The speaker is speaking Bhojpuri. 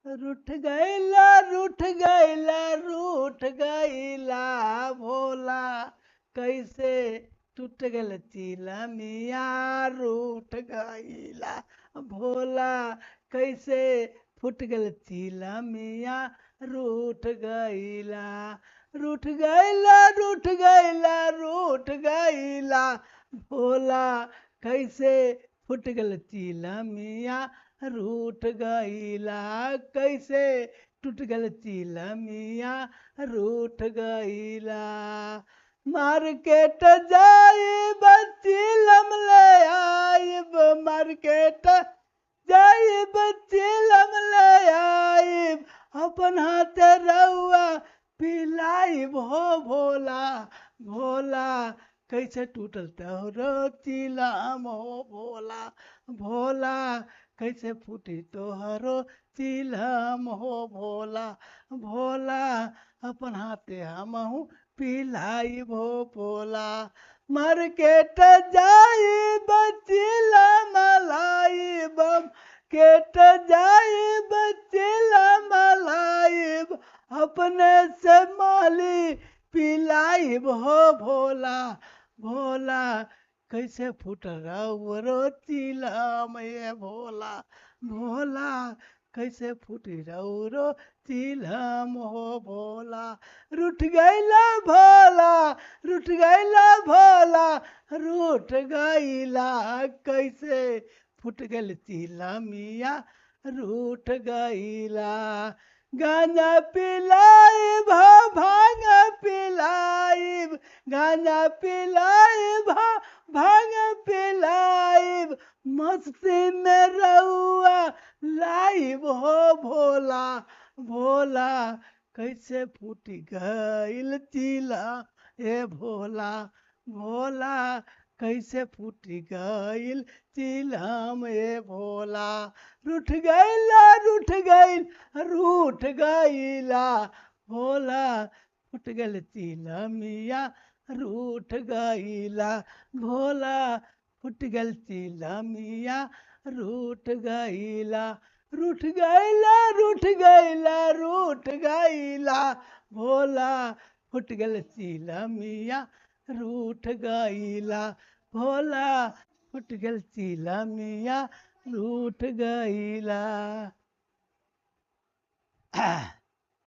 रूठ गईला रूठ गईला रूठ गईला भोला कैसे टूट गल चिलमिया रूठ गईला भोला कैसे फूट गल चिलमिया रूठ गईला रूठ गईला रूठ गईला रूठ गईला भोला कैसे फूट गल चिलमिया रूठ गईला कैसे टूट गल चिलमिया रूठ गईला मार्केट जाइब चिलम ले आइब मार्केट जाइब चिलम ले आइब अपन हाथ रउआ पिलाइब हो भोला भोला कैसे टूटल तोहरो चिलम हो भोला भोला कैसे फूटी तोहरो चिलम हो भोला भोला अपन हाथे हमहू पिलाइब हो भोला मार्केट जाइब चिलम लाइब केट जाइब चिलम लाइब अपने से माली पिलाइब हो भोला भोला कैसे फूट रउरो चिलम ये भोला भोला कैसे फूटी रउरो चिलम हो भोला रूठ गईला भोला रूठ गईला भोला रूठ गईला कैसे फूट गल चिलमिया रूठ गईला गांजा पिलाइब भांग पिलाइब गांजा पिलाइब भांग पिलाइब मस्ती में रउआ लाइब हो भोला भोला कैसे फूटी गईल चिला ए भोला भोला कैसे फूटी गईल चिलम ए भोला रूठ गईला रूठ गईल रूठ गईला भोला फूट गल चिलमिया रूठ गईला भोला फूट गल चिलमिया रूठ गईला रूठ गईला रूठ गईला रूठ गईला भोला फूट गल चिलमिया रूठ गईला भोला फूट गल चिलमिया रूठ गईला